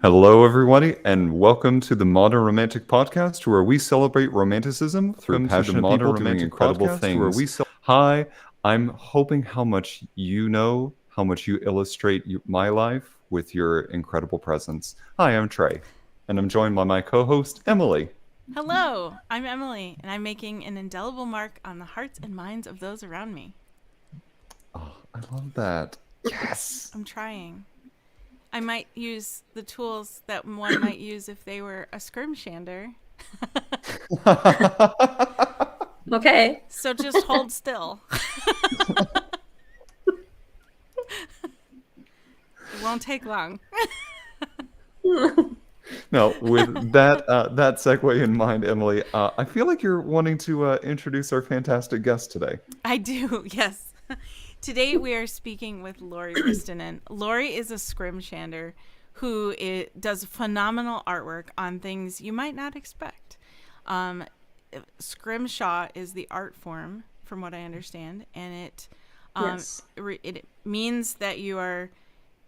Hello, everybody, and welcome to the Modern Romantic Podcast, where we celebrate romanticism through passionate people doing incredible things. Hi, I'm hoping how much you know, how much you illustrate my life with your incredible presence. Hi, I'm Trey, and I'm joined by my co-host, Emily. Hello, I'm Emily, and I'm making an indelible mark on the hearts and minds of those around me. Oh, I love that. Yes! I'm trying. I might use the tools that one might use if they were a scrimshander. Okay. So just hold still. It won't take long. Now, with that segue in mind, Emily, I feel like you're wanting to introduce our fantastic guest today. I do, yes. Today we are speaking with Lori Ristinen. Lori is a scrimshander who does phenomenal artwork on things you might not expect. Um, Scrimshaw is the art form, from what I understand, and Yes. it means that you are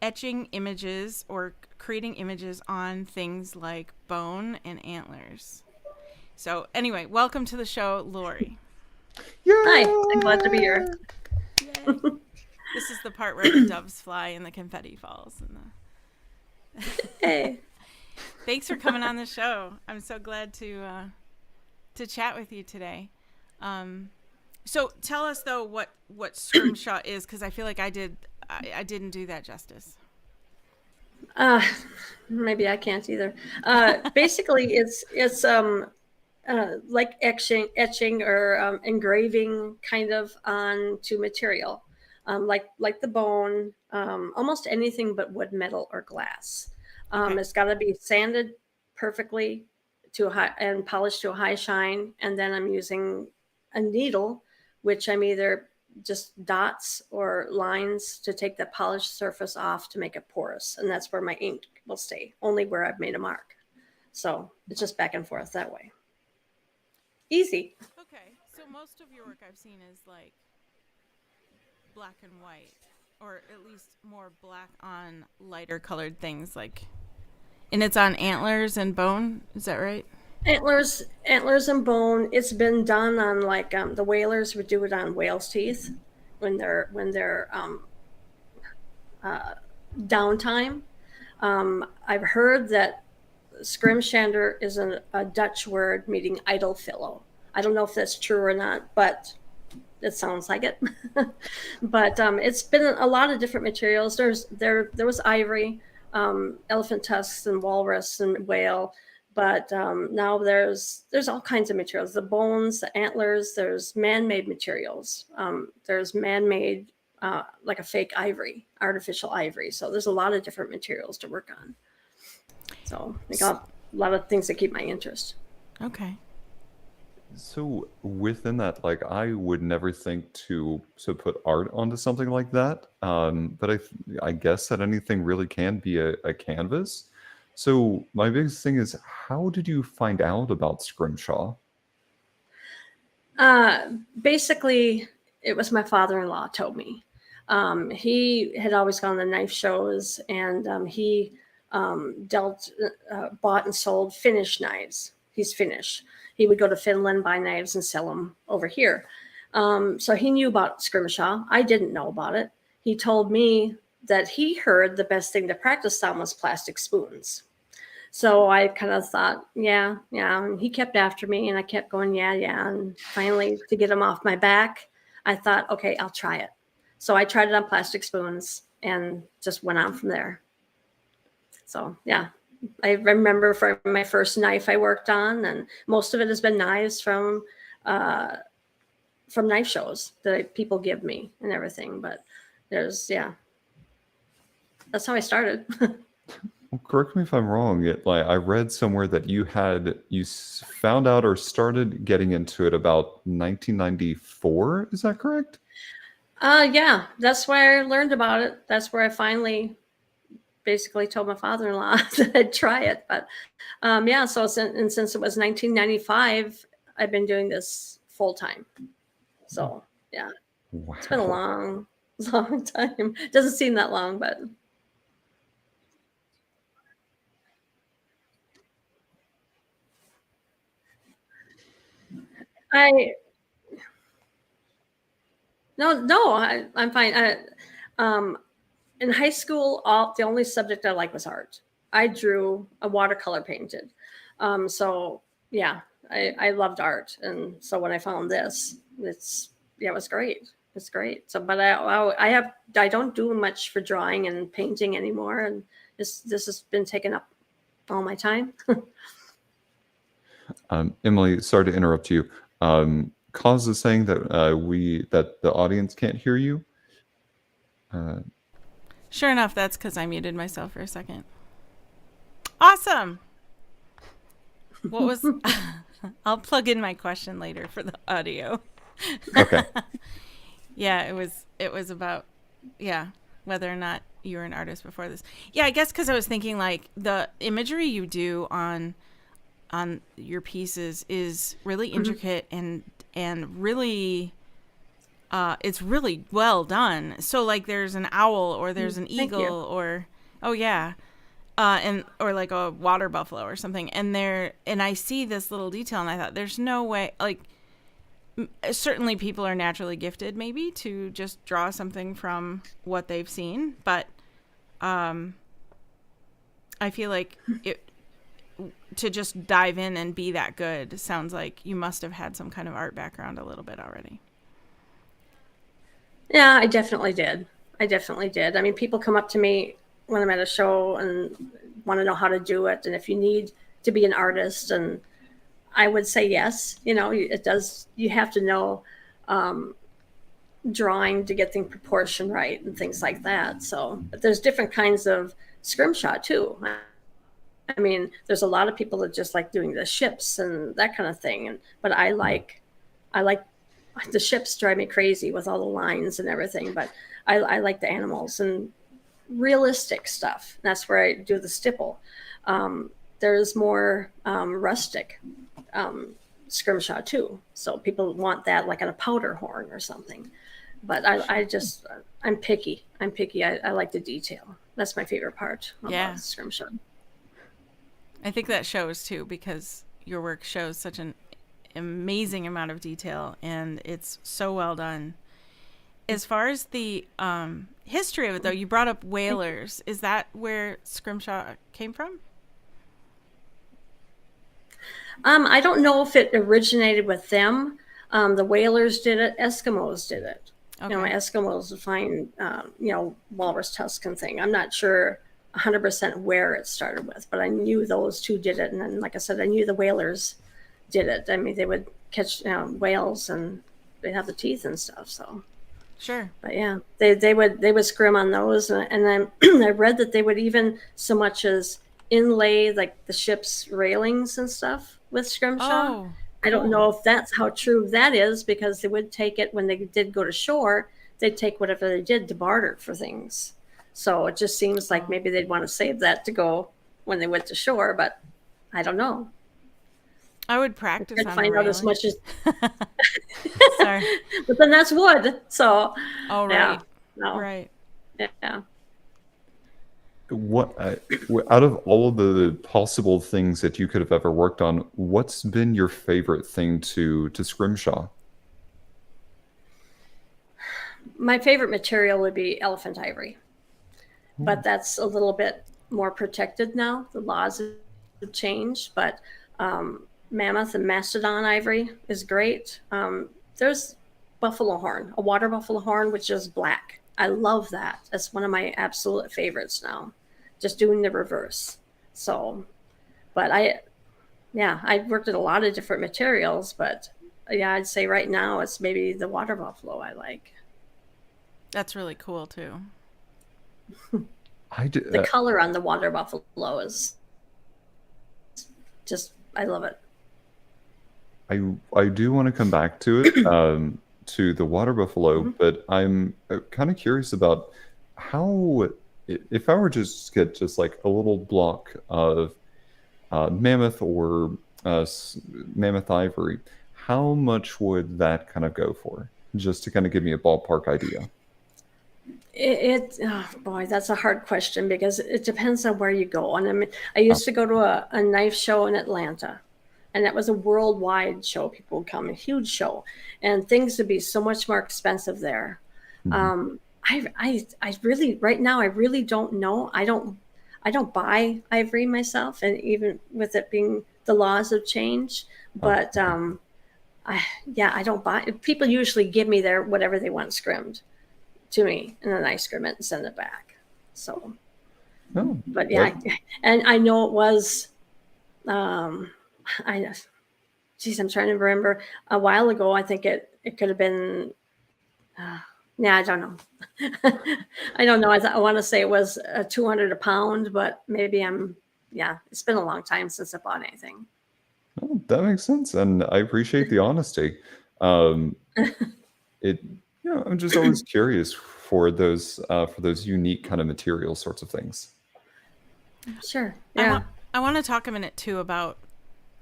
etching images or creating images on things like bone and antlers. So anyway, welcome to the show, Lori. Hi. I'm glad to be here. Yay! This is the part where the doves fly and the confetti falls. Hey. Thanks for coming on the show. I'm so glad to chat with you today. So tell us though what scrimshaw is, because I feel like I didn't do that justice. Uh, Maybe I can't either. Basically, it's like etching or engraving kind of onto material, like the bone, almost anything but wood, metal, or glass. Okay. It's got to be sanded perfectly to a high and polished to a high shine, and then I'm using a needle, which I'm either just dots or lines to take the polished surface off to make it porous, and that's where my ink will stay, only where I've made a mark. So it's just back and forth that way. Easy. Okay. So most of your work I've seen is like black and white, or at least more black on lighter colored things, like, and it's on antlers and bone. Is that right? Antlers and bone. It's been done on like the whalers would do it on whales' teeth when they're downtime. I've heard that scrimshander is a Dutch word meaning idle fellow. I don't know if that's true or not, but it sounds like it. But it's been a lot of different materials. There was ivory, elephant tusks, and walrus and whale. But now there's all kinds of materials. The bones, the antlers. There's man-made materials. There's man-made like a fake ivory, artificial ivory. So there's a lot of different materials to work on. So I got a lot of things that keep my interest. Okay. So within that, like I would never think to put art onto something like that. But I guess that anything really can be a canvas. So my biggest thing is, how did you find out about Scrimshaw? Uh, Basically, it was my father-in-law told me. He had always gone to knife shows, and he bought and sold Finnish knives. He's Finnish. He would go to Finland, buy knives, and sell them over here. So he knew about scrimshaw. I didn't know about it. He told me that he heard the best thing to practice on was plastic spoons. So I kind of thought, yeah, yeah. And he kept after me, and I kept going, yeah, yeah. And finally, to get him off my back, I thought, okay, I'll try it. So I tried it on plastic spoons and just went on from there. So yeah, I remember from my first knife I worked on, and most of it has been knives uh, from knife shows that people give me and everything. But yeah, that's how I started. Well, correct me if I'm wrong. Like I read somewhere that found out or started getting into it about 1994. Is that correct? Yeah, that's where I learned about it. That's where I finally basically told my father-in-law that I'd try it. But yeah, since it was 1995, I've been doing this full time. So yeah, it's been a Wow. long, long time. Doesn't seem that long, but I no, I'm fine. In high school, the only subject I liked was art. I drew a watercolor painted. So yeah, I loved art, and so when I found this, it was great. It's great. So, but I don't do much for drawing and painting anymore, and this has been taking up all my time. Emily, sorry to interrupt you. Cause is saying that that the audience can't hear you. Sure enough, that's because I muted myself for a second. Awesome. What was? I'll plug in my question later for the audio. Okay. Yeah, it was about whether or not you were an artist before this. Yeah, I guess because I was thinking like the imagery you do on your pieces is really intricate and really it's really well done. So like there's an owl or there's an eagle or and or like a water buffalo or something, and I see this little detail and I thought there's no way, like certainly people are naturally gifted maybe to just draw something from what they've seen, but I feel like to just dive in and be that good sounds like you must have had some kind of art background a little bit already. Yeah, I definitely did. I mean, people come up to me when I'm at a show and want to know how to do it, and if you need to be an artist, and I would say yes. You know, it does. You have to know drawing to get the proportion right and things like that. So, but there's different kinds of scrimshaw too. I mean, there's a lot of people that just like doing the ships and that kind of thing. But I like the ships drive me crazy with all the lines and everything. But I like the animals and realistic stuff. That's where I do the stipple. There's more rustic scrimshaw too. So people want that like on a powder horn or something. But I'm picky. I like the detail. That's my favorite part about scrimshaw. I think that shows too, because your work shows such an amazing amount of detail and it's so well done. As far as the history of it, though, you brought up whalers. Is that where scrimshaw came from? I don't know if it originated with them. The whalers did it. Eskimos did it. Okay. You know, Eskimos would find, walrus tusk and thing. I'm not sure 100% where it started with, but I knew those two did it. And then, like I said, I knew the whalers did it. I mean, they would catch whales and they'd have the teeth and stuff. So sure. But yeah, they would scrim on those, and then I read that they would even so much as inlay like the ship's railings and stuff with scrimshaw. Oh, I don't know if that's how true that is, because they would take it when they did go to shore. They'd take whatever they did to barter for things. So it just seems like maybe they'd want to save that to go when they went to shore, but I don't know. I would practice on find out as much as sorry. But then that's wood. So right. Yeah, no. Right. Yeah. What out of all of the possible things that you could have ever worked on, what's been your favorite thing to scrimshaw? My favorite material would be elephant ivory, but that's a little bit more protected now. The laws have changed, but mammoth and mastodon ivory is great. There's buffalo horn, a water buffalo horn, which is black. I love that. That's one of my absolute favorites now, just doing the reverse. So, but I've worked at a lot of different materials, but yeah, I'd say right now it's maybe the water buffalo I like. That's really cool too. The color on the water buffalo is just, I love it. I do want to come back to it, to the water buffalo, but I'm kind of curious about how, if I were to just get just like a little block of mammoth or mammoth ivory, how much would that kind of go for? Just to kind of give me a ballpark idea. Oh boy, that's a hard question, because it depends on where you go. And I used to go to a knife show in Atlanta, And that was a worldwide show. People would come, a huge show, and things would be so much more expensive there. I really, right now, I really don't know. I don't buy ivory myself, and even with it being the laws have changed, but I don't buy. People usually give me their whatever they want scrimmed to me, and then I scrim it and send it back. So, but yeah, and I know it was, I'm trying to remember a while ago. I think it could have been. I don't know. I don't know. I want to say it was $200 a pound, but maybe it's been a long time since I bought anything. Oh, that makes sense, and I appreciate the honesty. I'm just always curious for those unique kind of material sorts of things. Sure. Yeah. I want to talk a minute too about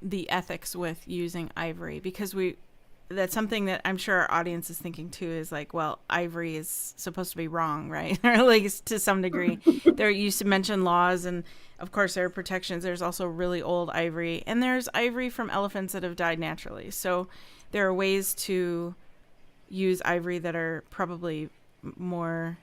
the ethics with using ivory, because that's something that I'm sure our audience is thinking too, is like, well, ivory is supposed to be wrong, right? Or at least to some degree. There, you mentioned laws, and of course there are protections. There's also really old ivory, and there's ivory from elephants that have died naturally. So there are ways to use ivory that are probably more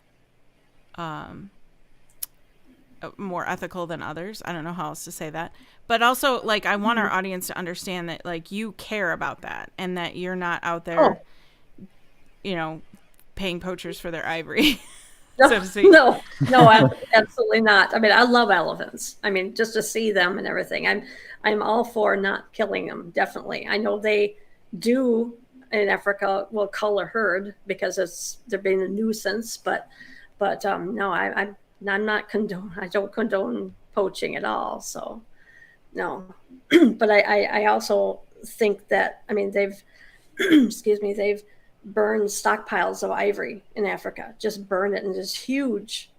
ethical than others. I don't know how else to say that. But also, like, I want our audience to understand that, like, you care about that, and that you're not out there, paying poachers for their ivory. So to speak. No, absolutely not. I mean, I love elephants. I mean, just to see them and everything. I'm all for not killing them. Definitely. I know they do in Africa will cull a herd because they're being a nuisance. But no, I'm not condone. I don't condone poaching at all. So no, but I also think that, I mean, they've they've burned stockpiles of ivory in Africa. Just burn it in just huge,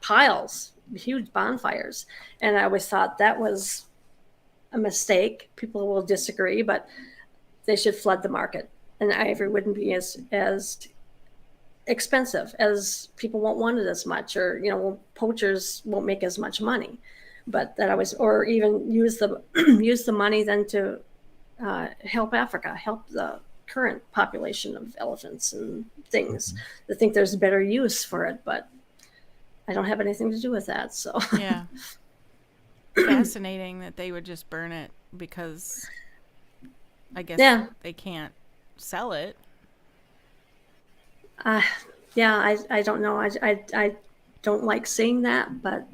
piles, huge bonfires. And I always thought that was a mistake. People will disagree, but they should flood the market, and ivory wouldn't be as expensive, as people won't want it as much, or poachers won't make as much money. But that or even use the money then to help Africa, help the current population of elephants and things. I think there's a better use for it, but I don't have anything to do with that. So yeah, fascinating that they would just burn it, because I guess they can't sell it. I don't know. I don't like seeing that, but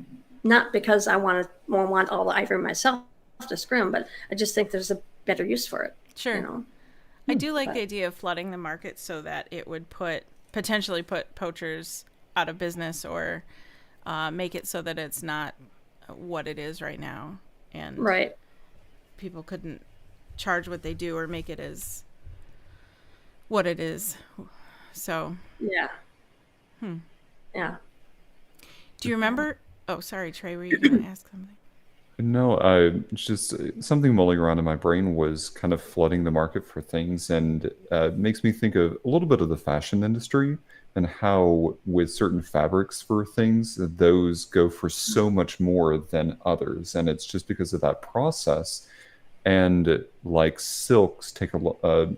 not because I want all the ivory myself to scrim, but I just think there's a better use for it. Sure. I do like the idea of flooding the market so that it would potentially put poachers out of business, or make it so that it's not what it is right now, and people couldn't charge what they do or make it as what it is. So yeah. Do you remember? Oh, sorry, Trey. Were you going to ask something? No, just something mulling around in my brain was kind of flooding the market for things, and makes me think of a little bit of the fashion industry, and how with certain fabrics for things, those go for so much more than others, and it's just because of that process. And like silks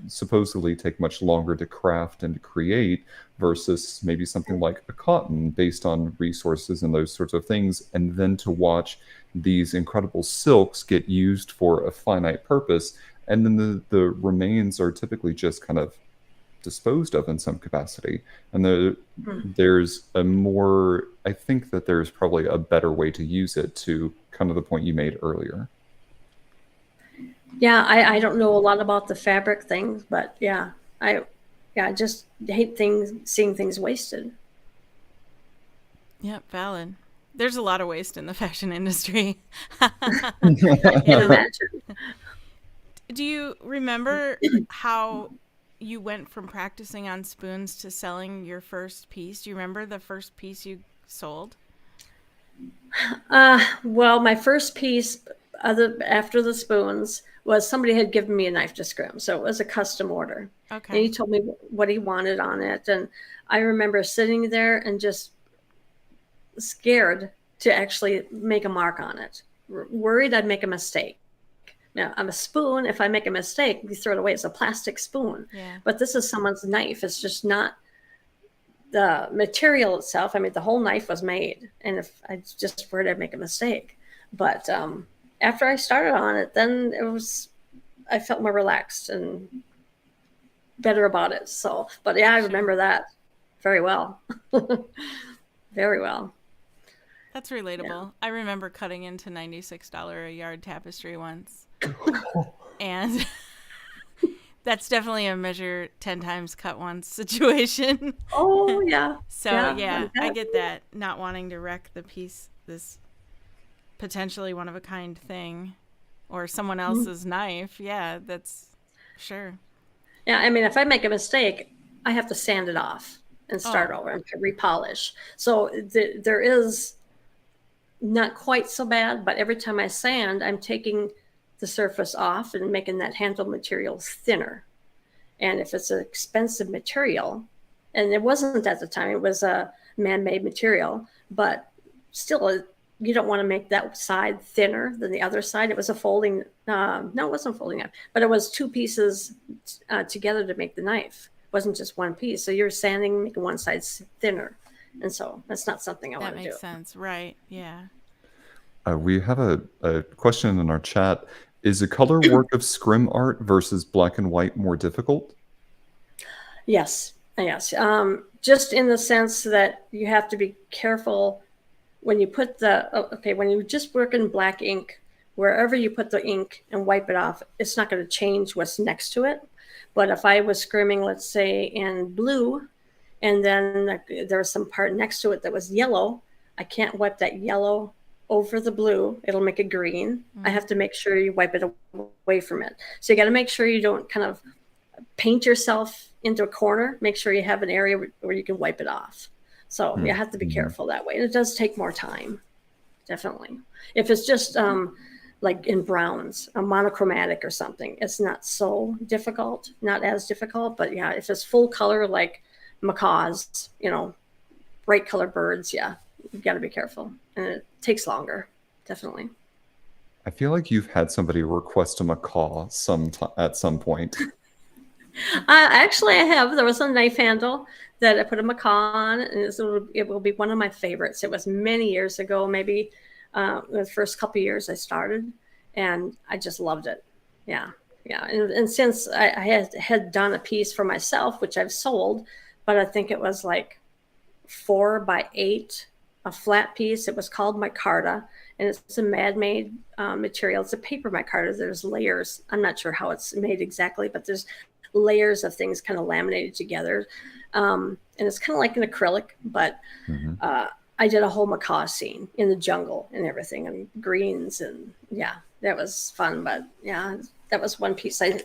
supposedly take much longer to craft and to create, versus maybe something like a cotton, based on resources and those sorts of things. And then to watch these incredible silks get used for a finite purpose, and then the remains are typically just kind of disposed of in some capacity. And there's I think that there's probably a better way to use it, to kind of the point you made earlier. Yeah, I don't know a lot about the fabric things, but I just hate seeing things wasted. Yep, valid. There's a lot of waste in the fashion industry. I can't imagine. Do you remember how you went from practicing on spoons to selling your first piece? Do you remember the first piece you sold? Well, my first piece, after the spoons, was somebody had given me a knife to scrim. So it was a custom order. Okay. And he told me what he wanted on it. And I remember sitting there and just scared to actually make a mark on it, worried I'd make a mistake, on a spoon, if I make a mistake, you throw it away. It's a plastic spoon. Yeah. But this is someone's knife. It's just not the material itself. I mean, the whole knife was made, and if I just worried I'd make a mistake. But after I started on it, then I felt more relaxed and better about it. So, but yeah, I remember that very well. Very well. That's relatable. I remember cutting into $96 a yard tapestry once. And that's definitely a measure 10 times cut once situation. Oh, yeah. So, yeah, I get that. Not wanting to wreck the piece, this potentially one of a kind thing, or someone else's knife. Yeah, that's sure. Yeah, I mean, if I make a mistake, I have to sand it off and start over and repolish. So there is not quite so bad, but every time I sand, I'm taking the surface off and making that handle material thinner. And if it's an expensive material, and it wasn't at the time, it was a man-made material, but still, you don't want to make that side thinner than the other side. It was a folding, no, it wasn't folding knife, but it was two pieces together to make the knife. It wasn't just one piece. So you're sanding, making one side thinner. And so that's not something I want to do. That makes sense. Right. Yeah. We have a question in our chat. Is the color work of scrim art versus black and white more difficult? Yes. Yes. Just in the sense that you have to be careful when you put when you just work in black ink, wherever you put the ink and wipe it off, it's not going to change what's next to it. But if I was scrimming, let's say in blue, and then there was some part next to it that was yellow, I can't wipe that yellow over the blue. It'll make it green. I have to make sure you wipe it away from it. So you got to make sure you don't kind of paint yourself into a corner. Make sure you have an area where you can wipe it off. So you have to be careful that way. And it does take more time, definitely. If it's just like in browns, a monochromatic or something, it's not so difficult, not as difficult. But yeah, if it's full color like macaws, bright colored birds, yeah, you got to be careful. And it takes longer, definitely. I feel like you've had somebody request a macaw at some point. Actually, I have. There was a knife handle that I put a macaw on, and it will be one of my favorites. It was many years ago, maybe the first couple of years I started, and I just loved it. Yeah, yeah. And since I had done a piece for myself, which I've sold, but I think it was like 4x8, a flat piece. It was called micarta, and it's a man-made material. It's a paper micarta. There's layers. I'm not sure how it's made exactly, but there's layers of things kind of laminated together. And it's kind of like an acrylic, but I did a whole macaw scene in the jungle and everything, and greens, and yeah, that was fun. But yeah, that was one piece I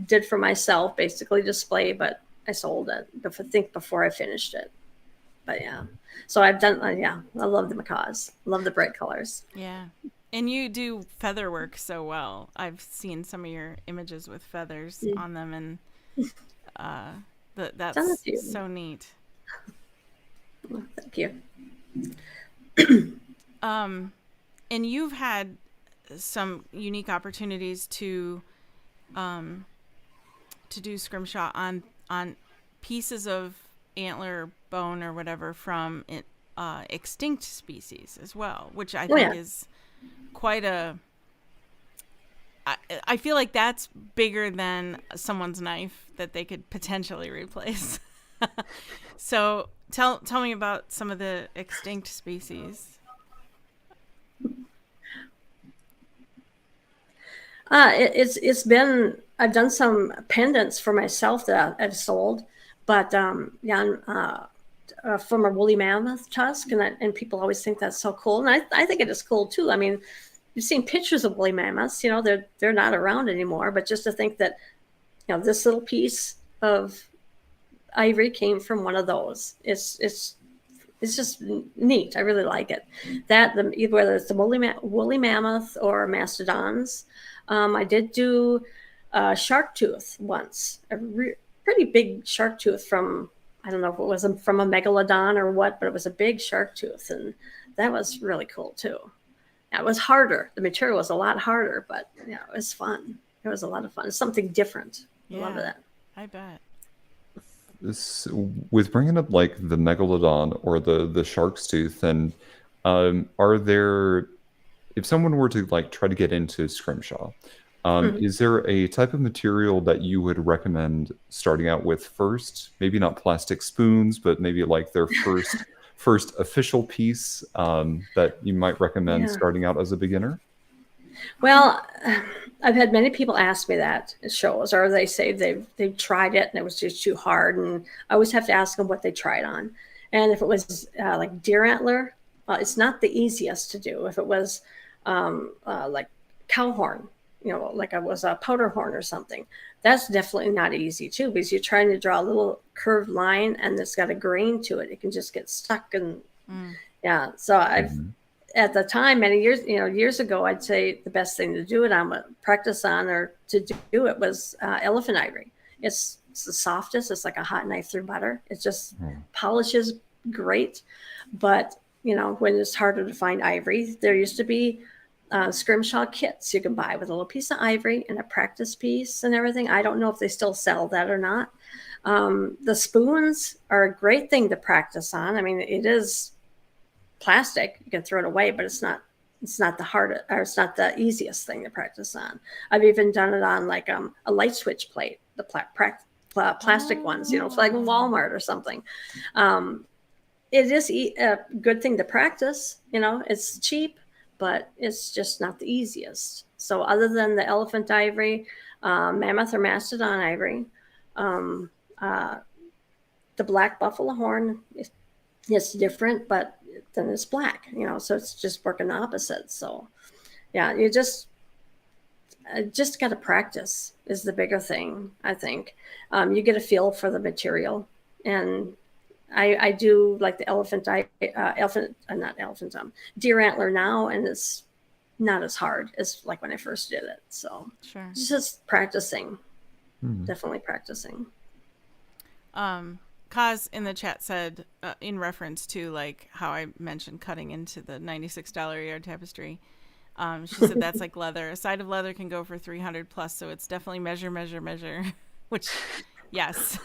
did for myself, basically display, but I sold it before I finished it. But yeah, so I've done, I love the macaws, love the bright colors. Yeah. And you do feather work so well. I've seen some of your images with feathers on them, and that's so neat. Well, thank you. And you've had some unique opportunities to do scrimshaw on pieces of antler, bone, or whatever from extinct species as well, which I think is quite I feel like that's bigger than someone's knife that they could potentially replace. So tell me about some of the extinct species. It's been, I've done some pendants for myself that I've sold, but from a woolly mammoth tusk, and people always think that's so cool, and I think it is cool too. I mean, you've seen pictures of woolly mammoths, they're not around anymore, but just to think that, this little piece of ivory came from one of those, it's just neat. I really like it. Whether it's the woolly mammoth or mastodons. I did do a shark tooth once, a pretty big shark tooth from, I don't know if it was from a megalodon or what, but it was a big shark tooth, and that was really cool too. It was harder. The material was a lot harder, but yeah, it was fun. It was a lot of fun. It's something different. I love that. I bet. This, with bringing up like the megalodon or the shark's tooth, and are there, if someone were to like try to get into scrimshaw, is there a type of material that you would recommend starting out with first? Maybe not plastic spoons, but maybe like their first official piece that you might recommend starting out as a beginner? Well, I've had many people ask me that at shows, or they say they've tried it and it was just too hard, and I always have to ask them what they tried on. And if it was like deer antler, it's not the easiest to do. If it was like cow horn, like it was a powder horn or something, that's definitely not easy too, because you're trying to draw a little curved line and it's got a grain to it. It can just get stuck, and so I've at the time, many years ago, I'd say the best thing to do it on, practice on, or to do it was elephant ivory. It's the softest. It's like a hot knife through butter. It just polishes great. But when it's harder to find ivory, there used to be scrimshaw kits you can buy with a little piece of ivory and a practice piece and everything. I don't know if they still sell that or not. The spoons are a great thing to practice on. I mean, it is plastic. You can throw it away, but it's not the hardest, or it's not the easiest thing to practice on. I've even done it on like a light switch plate, the plastic ones, it's like Walmart or something. It is a good thing to practice. It's cheap, but it's just not the easiest. So other than the elephant ivory, mammoth or mastodon ivory, the black buffalo horn, it's different, but then it's black, so it's just working opposite. So yeah, you just got to practice is the bigger thing, I think. You get a feel for the material, and I do like the deer antler now, and it's not as hard as like when I first did it. So Sure. It's just practicing, definitely practicing. Kaz in the chat said, in reference to like how I mentioned cutting into the $96 a yard tapestry, she said that's like leather. A side of leather can go for 300 plus, so it's definitely measure, which, yes.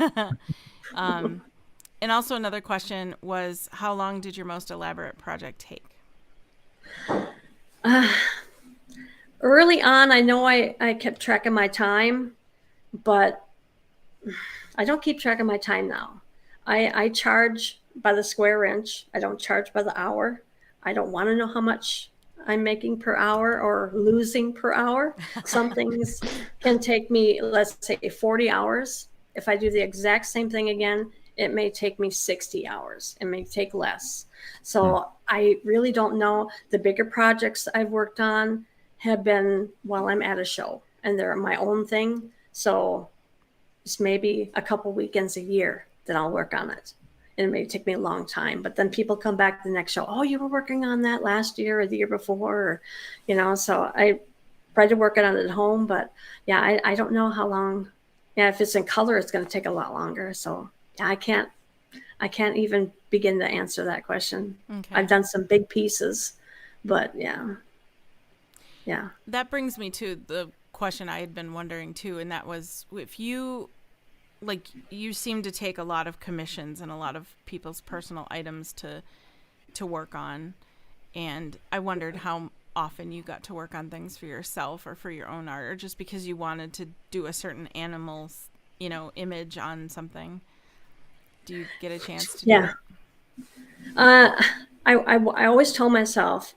And also another question was, how long did your most elaborate project take? Early on, I know I kept track of my time, but I don't keep track of my time now. I charge by the square inch. I don't charge by the hour. I don't want to know how much I'm making per hour or losing per hour. Some things can take me, let's say, 40 hours. If I do the exact same thing again, it may take me 60 hours. It may take less. So I really don't know. The bigger projects I've worked on have been while I'm at a show, and they're my own thing. So it's maybe a couple weekends a year that I'll work on it. And it may take me a long time, but then people come back to the next show. Oh, you were working on that last year or the year before, or, so I try to work it on at home, but yeah, I don't know how long. Yeah. If it's in color, it's going to take a lot longer. So yeah, I can't even begin to answer that question. Okay. I've done some big pieces, but yeah. That brings me to the question I had been wondering too. And that was, if you seem to take a lot of commissions and a lot of people's personal items to work on. And I wondered how often you got to work on things for yourself or for your own art, or just because you wanted to do a certain animal's, image on something. Do you get a chance to do it? I always tell myself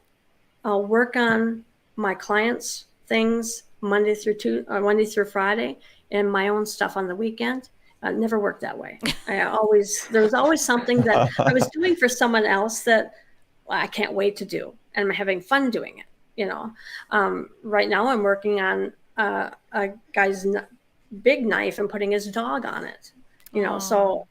I'll work on my clients' things Monday through Friday, and my own stuff on the weekend. It never worked that way. There was always something that I was doing for someone else that I can't wait to do, and I'm having fun doing it. Right now I'm working on a guy's big knife and putting his dog on it. So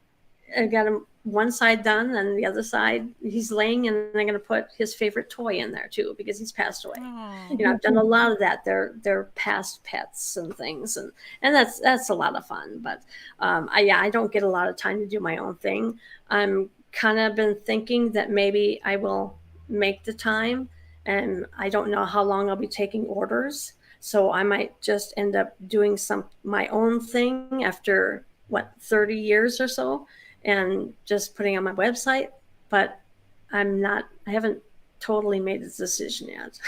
I got him one side done, and the other side he's laying, and I'm going to put his favorite toy in there too, because he's passed away. I've done a lot of that. They're past pets and things, and that's a lot of fun. But I don't get a lot of time to do my own thing. I'm kind of been thinking that maybe I will make the time and I don't know how long I'll be taking orders. So I might just end up doing my own thing after 30 years or so, and just putting on my website. But I haven't totally made a decision yet.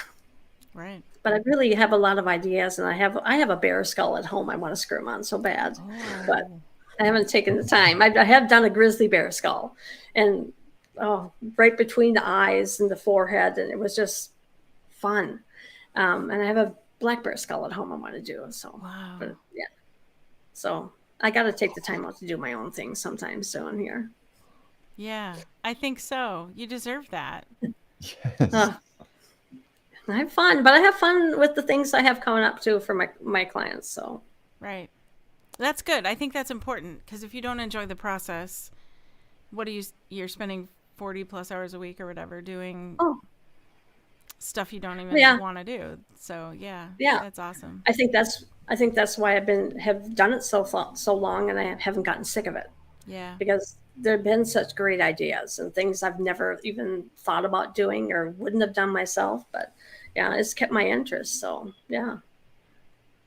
Right. But I really have a lot of ideas, and I have a bear skull at home I want to screw on so bad, but I haven't taken the time. I have done a grizzly bear skull, and right between the eyes and the forehead, and it was just fun. And I have a black bear skull at home I want to do. So, but yeah, so I got to take the time out to do my own thing sometime soon here. Yeah, I think so. You deserve that. Yes. I have fun, but I have fun with the things I have coming up too for my clients. So, right. That's good. I think that's important, because if you don't enjoy the process, you're spending 40 plus hours a week or whatever doing stuff you don't even want to do. So yeah, that's awesome. I think that's why have done it so long, and I haven't gotten sick of it. Yeah, because there have been such great ideas and things I've never even thought about doing or wouldn't have done myself. But yeah, it's kept my interest. So yeah.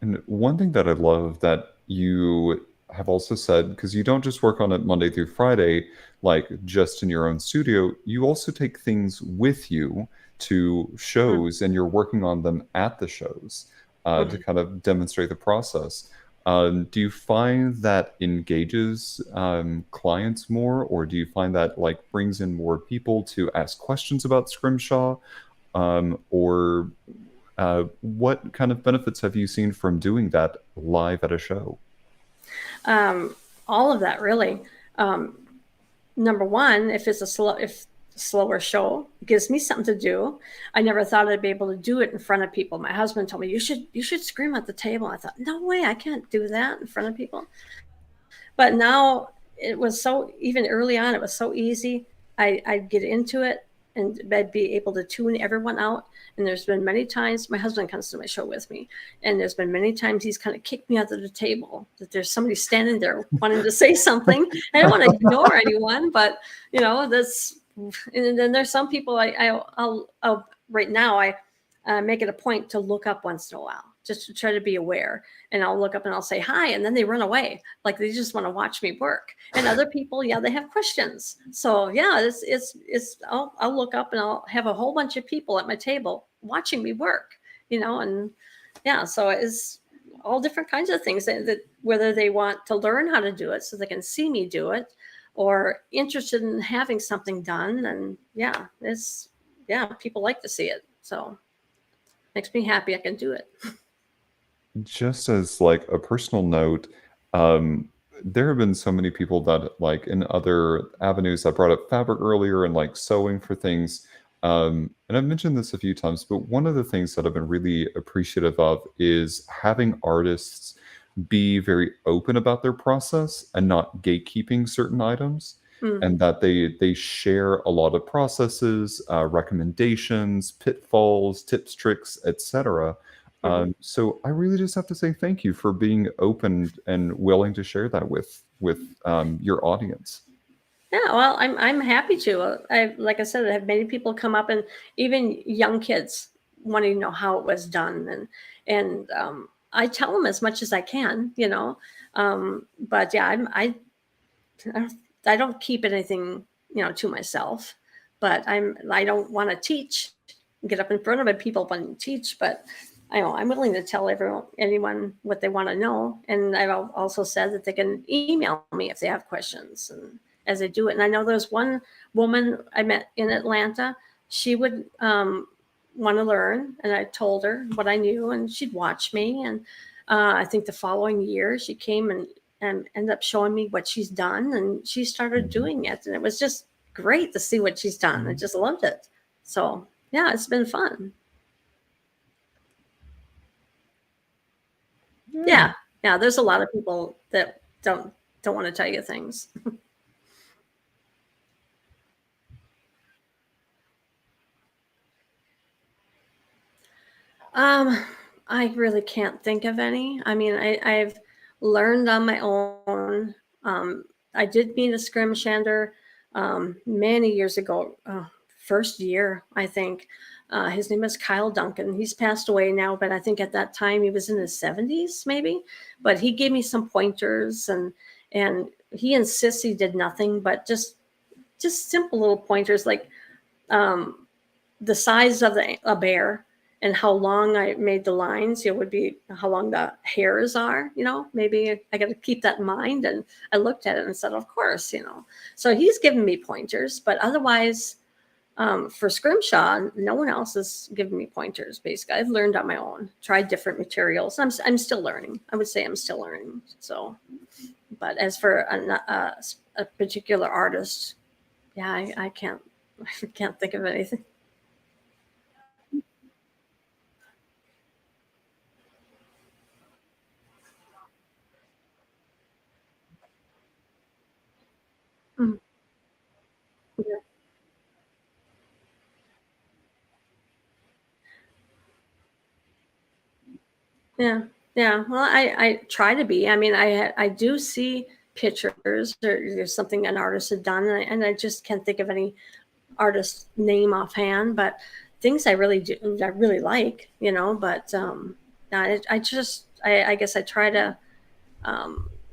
And one thing that I love that you have also said, because you don't just work on it Monday through Friday, like just in your own studio, you also take things with you to shows and you're working on them at the shows to kind of demonstrate the process. Do you find that engages clients more, or do you find that like brings in more people to ask questions about Scrimshaw? Or what kind of benefits have you seen from doing that live at a show? All of that, really. Number one, if it's a slower show, it gives me something to do. I never thought I'd be able to do it in front of people. My husband told me, you should scream at the table. I thought, no way, I can't do that in front of people. But now it was even early on, it was so easy. I'd get into it, and I'd be able to tune everyone out. And there's been many times, my husband comes to my show with me, and there's been many times he's kind of kicked me out of the table, that there's somebody standing there wanting to say something. I don't want to ignore anyone, but and then there's some people I'll right now, I make it a point to look up once in a while, just to try to be aware. And I'll look up and I'll say hi, and then they run away, like they just want to watch me work. And other people, they have questions. So yeah, I'll look up and I'll have a whole bunch of people at my table watching me work, and yeah, so it's all different kinds of things that whether they want to learn how to do it so they can see me do it, or interested in having something done. And people like to see it. So makes me happy I can do it. Just as like a personal note, there have been so many people that like in other avenues, I brought up fabric earlier and like sewing for things. And I've mentioned this a few times, but one of the things that I've been really appreciative of is having artists be very open about their process and not gatekeeping certain items. And that they share a lot of processes, recommendations, pitfalls, tips, tricks, etc. So I really just have to say thank you for being open and willing to share that with your audience. Yeah, well, I'm happy to. Like I said, I have many people come up, and even young kids wanting to know how it was done, and I tell them as much as I can, But yeah, I don't keep anything, to myself. But I don't want to get up in front of people and teach, but I'm willing to tell anyone what they want to know. And I've also said that they can email me if they have questions, and as they do it. And I know there's one woman I met in Atlanta. She would want to learn, and I told her what I knew, and she'd watch me. And I think the following year she came and ended up showing me what she's done, and she started doing it. And it was just great to see what she's done. I just loved it. So yeah, it's been fun. Yeah. There's a lot of people that don't want to tell you things. I really can't think of any. I mean, I've learned on my own. I did meet a scrimshander many years ago, first year, I think. His name is Kyle Duncan. He's passed away now, but I think at that time he was in his 70s, maybe. But he gave me some pointers, and he insists he did nothing but just simple little pointers, like the size of a bear and how long I made the lines. It would be how long the hairs are. Maybe I got to keep that in mind. And I looked at it and said, of course. So he's given me pointers, but otherwise. For scrimshaw, no one else has given me pointers. Basically, I've learned on my own, tried different materials. I'm still learning. I would say I'm still learning. So, but as for a particular artist, yeah, I can't think of anything. Mm. Yeah. Yeah. Yeah. Well, I try to be. I mean, I do see pictures, or there's something an artist had done, and I just can't think of any artist name offhand, but things I really like, but I guess I try to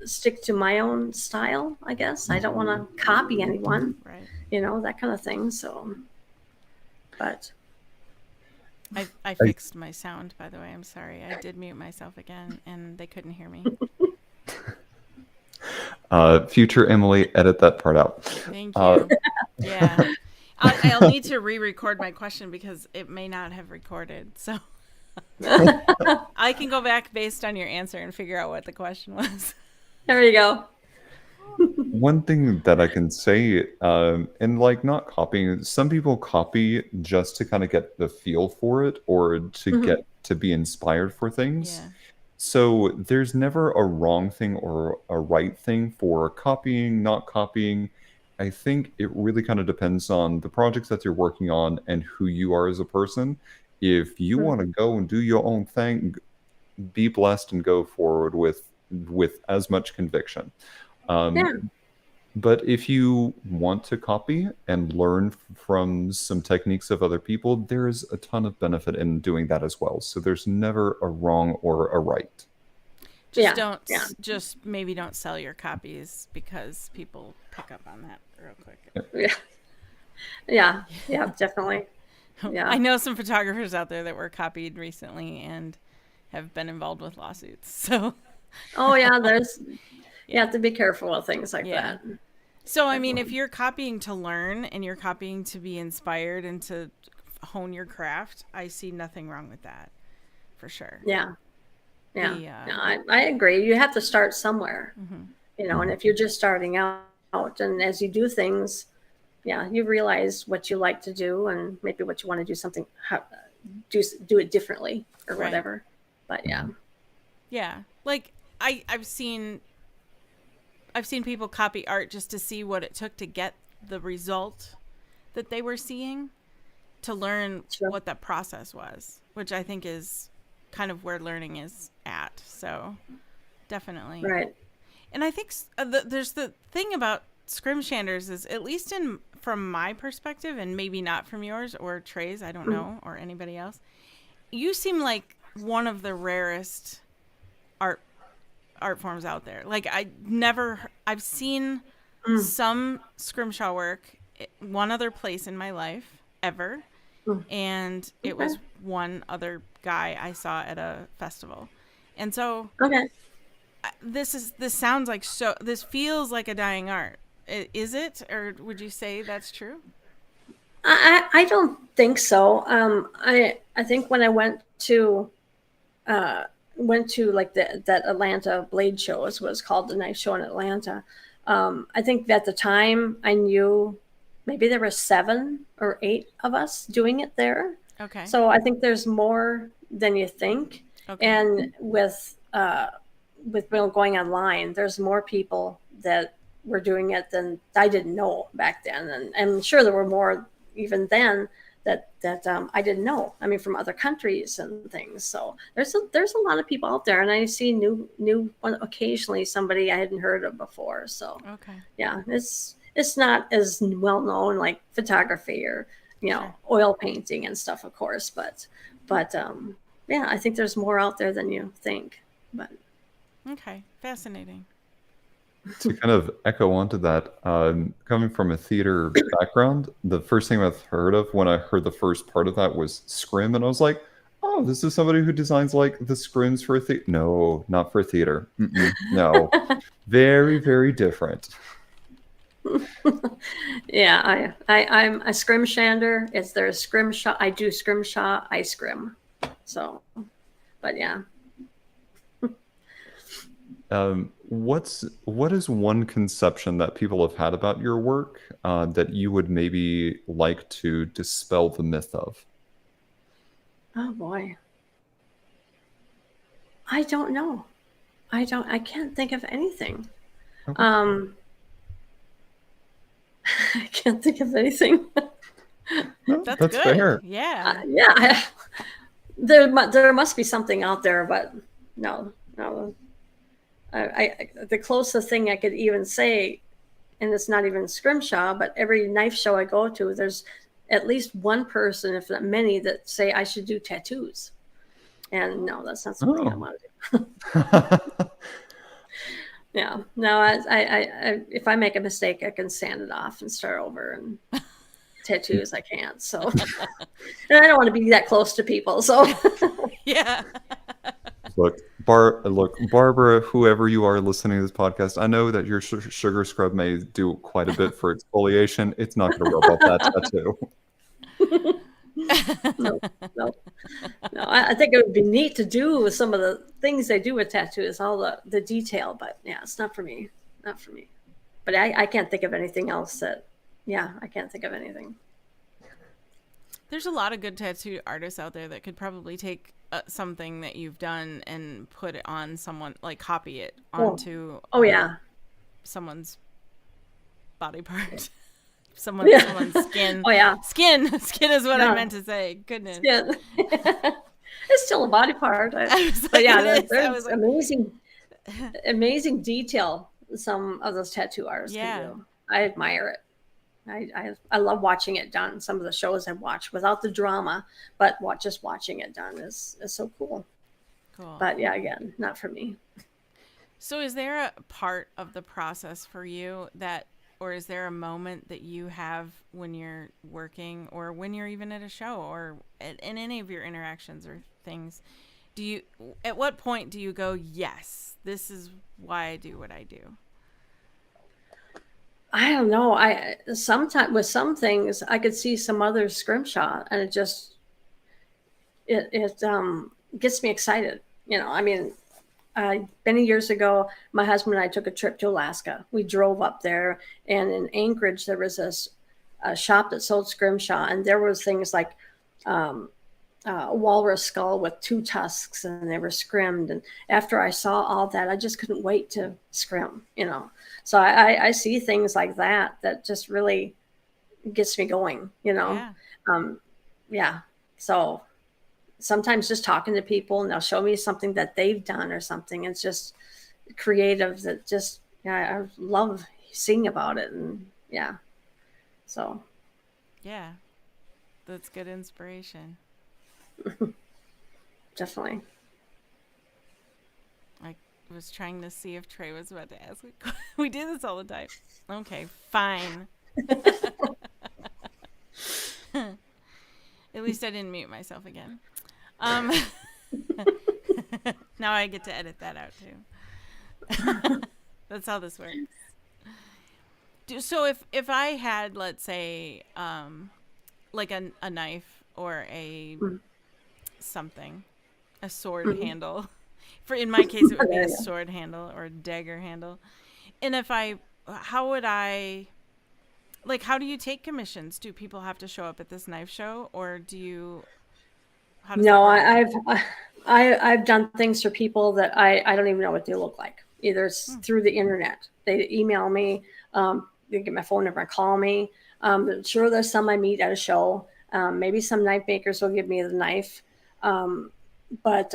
stick to my own style. I guess I don't want to copy anyone, Right. that kind of thing. So, but I fixed my sound, by the way. I'm sorry. I did mute myself again, and they couldn't hear me. Future Emily, edit that part out. Thank you. Yeah. I'll need to re-record my question because it may not have recorded. So I can go back based on your answer and figure out what the question was. there you go. One thing that I can say, and like not copying, some people copy just to kind of get the feel for it or to get to be inspired for things. Yeah. So there's never a wrong thing or a right thing for copying, not copying. I think it really kind of depends on the projects that you're working on and who you are as a person. If you want to go and do your own thing, be blessed and go forward with as much conviction. Yeah. But if you want to copy and learn from some techniques of other people, there's a ton of benefit in doing that as well. So there's never a wrong or a right. Just maybe don't sell your copies because people pick up on that real quick. Yeah, definitely. Yeah. I know some photographers out there that were copied recently and have been involved with lawsuits. So Oh yeah, you have to be careful with things like that. So, I mean, if you're copying to learn and you're copying to be inspired and to hone your craft, I see nothing wrong with that, for sure. Yeah. No, I agree. You have to start somewhere, and if you're just starting out and as you do things, you realize what you like to do and maybe what you want to do something, do it differently or whatever. But yeah. Like I've seen people copy art just to see what it took to get the result that they were seeing, to learn what that process was, which I think is kind of where learning is at. So definitely. Right. And I think there's the thing about scrimshanders is, at least from my perspective, and maybe not from yours or Trey's, I don't know, or anybody else, you seem like one of the rarest art forms out there. Like I've seen some scrimshaw work one other place in my life ever, and it was one other guy I saw at a festival. And so this feels like a dying art. Is it, or would you say that's true? I don't think so. I think when I went to like that Atlanta Blade Show, is what it's called, the knife show in Atlanta. I think at the time I knew maybe there were 7 or 8 of us doing it there. Okay. So I think there's more than you think. Okay. And with going online, there's more people that were doing it than I didn't know back then. And I'm sure there were more even then that I didn't know. I mean, from other countries and things. So there's a lot of people out there, and I see new occasionally somebody I hadn't heard of before. So yeah, it's not as well known like photography or oil painting and stuff, of course. But yeah, I think there's more out there than you think. But okay, fascinating. To kind of echo onto that, coming from a theater background, the first thing I've heard of when I heard the first part of that was scrim, and I was like, "Oh, this is somebody who designs like the scrims for a theater." No, not for theater. No, very, very different. yeah, I'm a scrim shander. Is there a scrim shot? I do scrim shot. I scrim. So, but yeah. What is one conception that people have had about your work that you would maybe like to dispel the myth of? Oh boy. I don't know. I can't think of anything. Okay. I can't think of anything. No, That's that's good. fair. Yeah. Yeah, there must be something out there, but no. The closest thing I could even say, and it's not even scrimshaw, but every knife show I go to, there's at least one person, if not many, that say I should do tattoos. And no, that's not something I want to do. Yeah, no, I if I make a mistake, I can sand it off and start over. And tattoos, I can't. So, and I don't want to be that close to people. So, Yeah. Look, Barbara, whoever you are listening to this podcast, I know that your sugar scrub may do quite a bit for exfoliation. It's not going to rub off that tattoo. no. I think it would be neat to do with some of the things they do with tattoos, all the detail. But yeah, it's not for me. Not for me. But I can't think of anything else that. Yeah, I can't think of anything. There's a lot of good tattoo artists out there that could probably take something that you've done and put it on someone, like copy it onto someone's body part. Someone's skin. Oh yeah, skin is what I meant to say. Goodness. Skin. It's still a body part. But yeah, there's amazing detail some of those tattoo artists can do. I admire it. I love watching it done. Some of the shows I've watched without the drama, but just watching it done is so cool. Cool. But yeah, again, not for me. So is there a part of the process for you that, or is there a moment that you have when you're working or when you're even at a show or in any of your interactions or things, at what point do you go, yes, this is why I do what I do? I don't know. Sometimes with some things I could see some other scrimshaw and it just gets me excited. I mean, many years ago, my husband and I took a trip to Alaska. We drove up there, and in Anchorage there was a shop that sold scrimshaw, and there was things like a walrus skull with 2 tusks, and they were scrimmed. And after I saw all that, I just couldn't wait to scrim. So I see things like that just really gets me going. Yeah. So sometimes just talking to people and they'll show me something that they've done or something. It's just creative that just, I love seeing about it. And yeah, so. Yeah, that's good inspiration. Definitely. I was trying to see if Trey was about to ask. We do this all the time. Okay, fine. At least I didn't mute myself again. Now I get to edit that out too. That's how this works. So if I had, let's say, like a knife or a something, a sword handle. In my case, it would be a sword handle or a dagger handle. And how do you take commissions? Do people have to show up at this knife show, or do you? No, I've done things for people that I don't even know what they look like. Either it's through the internet. They email me, they get my phone number and call me. Sure, there's some I meet at a show. Maybe some knife makers will give me the knife. But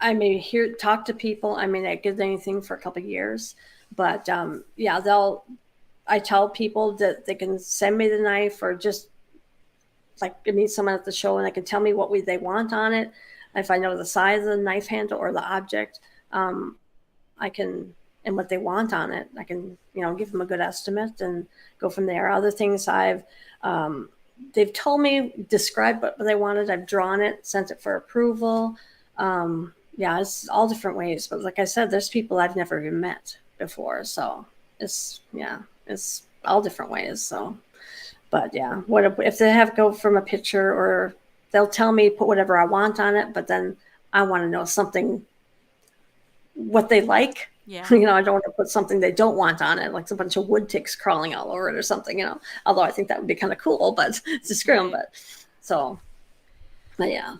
I may talk to people. I may not give anything for a couple of years, but I tell people that they can send me the knife or just like meet someone at the show and they can tell me what they want on it. If I know the size of the knife handle or the object, I can, and what they want on it, I can, give them a good estimate and go from there. Other things they've told me, describe what they wanted. I've drawn it, sent it for approval. It's all different ways. But like I said, there's people I've never even met before. So it's all different ways. So, but yeah, what if they have go from a picture, or they'll tell me put whatever I want on it, but then I want to know something, what they like. Yeah. I don't want to put something they don't want on it, like a bunch of wood ticks crawling all over it or something, although I think that would be kind of cool, but it's a scrim, Right. but yeah.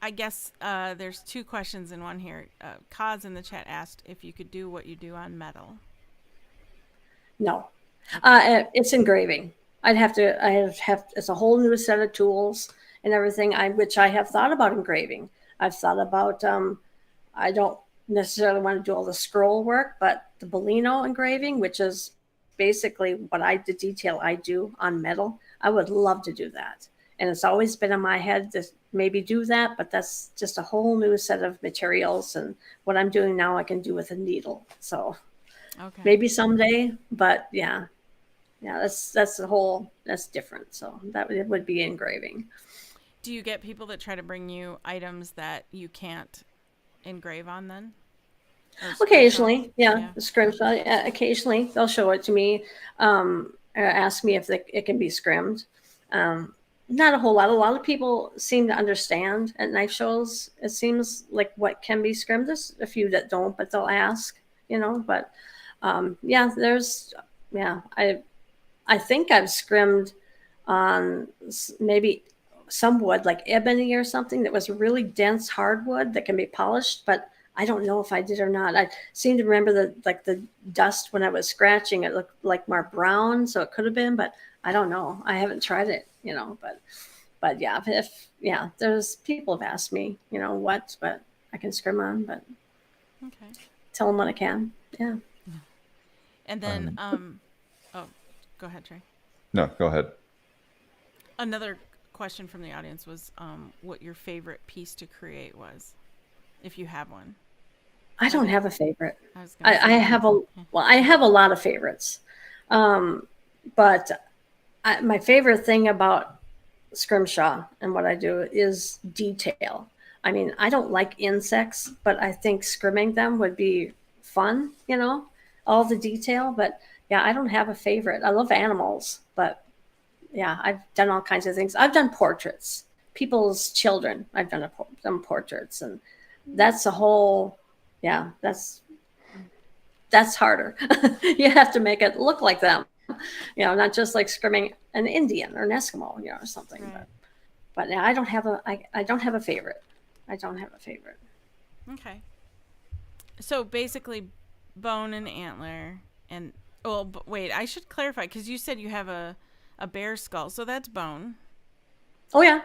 I guess there's two questions in one here. Kaz in the chat asked if you could do what you do on metal. No, it's engraving. It's a whole new set of tools and everything, which I have thought about engraving. I've thought about, I don't necessarily want to do all the scroll work, but the Bellino engraving, which is basically the detail I do on metal, I would love to do that. And it's always been in my head to maybe do that, but that's just a whole new set of materials. And what I'm doing now, I can do with a needle. So maybe someday, but that's different. So it would be engraving. Do you get people that try to bring you items that you can't engrave on then? Occasionally, the scrimshot. Occasionally, they'll show it to me, or ask me if it can be scrimmed. Not a whole lot. A lot of people seem to understand at knife shows. It seems like what can be scrimmed. There's a few that don't, but they'll ask, But I think I've scrimmed on maybe some wood like ebony or something that was really dense hardwood that can be polished, but I don't know if I did or not. I seem to remember the dust when I was scratching, it looked like more brown, so it could have been, but I don't know. I haven't tried it, but there's people have asked me, but I can scrim on, but tell them what I can. Yeah. And then, go ahead, Trey. No, go ahead. Another question from the audience was what your favorite piece to create was, if you have one. I don't have a favorite. I have a lot of favorites, but my favorite thing about scrimshaw and what I do is detail. I mean, I don't like insects, but I think scrimming them would be fun, all the detail. But I don't have a favorite. I love animals, but I've done all kinds of things. I've done portraits, people's children. I've done portraits, and that's a whole, that's harder. You have to make it look like them, not just like scrimming an Indian or an Eskimo, or something. Right. But I don't have I don't have a favorite. I don't have a favorite. Okay. So basically, bone and antler, and wait, I should clarify because you said you have a bear skull, so that's bone. Oh yeah,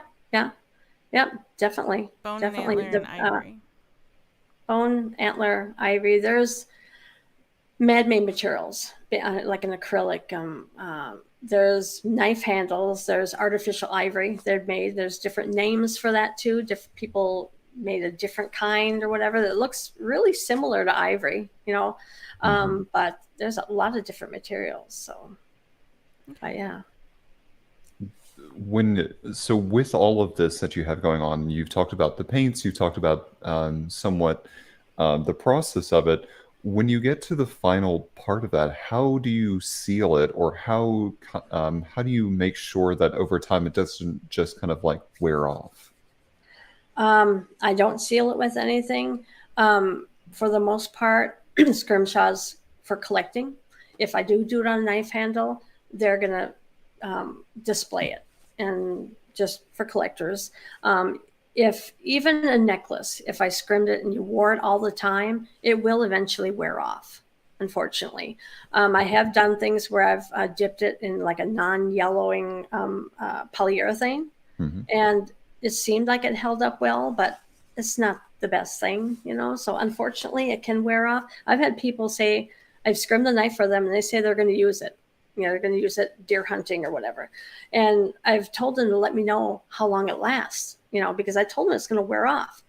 definitely. Bone, definitely. And antler, and ivory. Bone, antler, ivory. There's man-made materials like an acrylic. There's knife handles. There's artificial ivory. There's different names for that too. Different people made a different kind or whatever that looks really similar to ivory. But there's a lot of different materials. So, but yeah. So with all of this that you have going on, you've talked about the paints, you've talked about somewhat the process of it. When you get to the final part of that, how do you seal it, or how do you make sure that over time it doesn't just kind of like wear off? I don't seal it with anything. For the most part, scrimshaws for collecting. If I do it on a knife handle, they're gonna display it, and just for collectors. If even a necklace, if I scrimmed it and you wore it all the time, it will eventually wear off, unfortunately. I have done things where I've dipped it in like a non-yellowing polyurethane, and it seemed like it held up well, but it's not the best thing, so unfortunately it can wear off. I've had people say, I've scrimmed the knife for them and they say they're going to use it, they're going to use it deer hunting or whatever. And I've told them to let me know how long it lasts, because I told them it's going to wear off.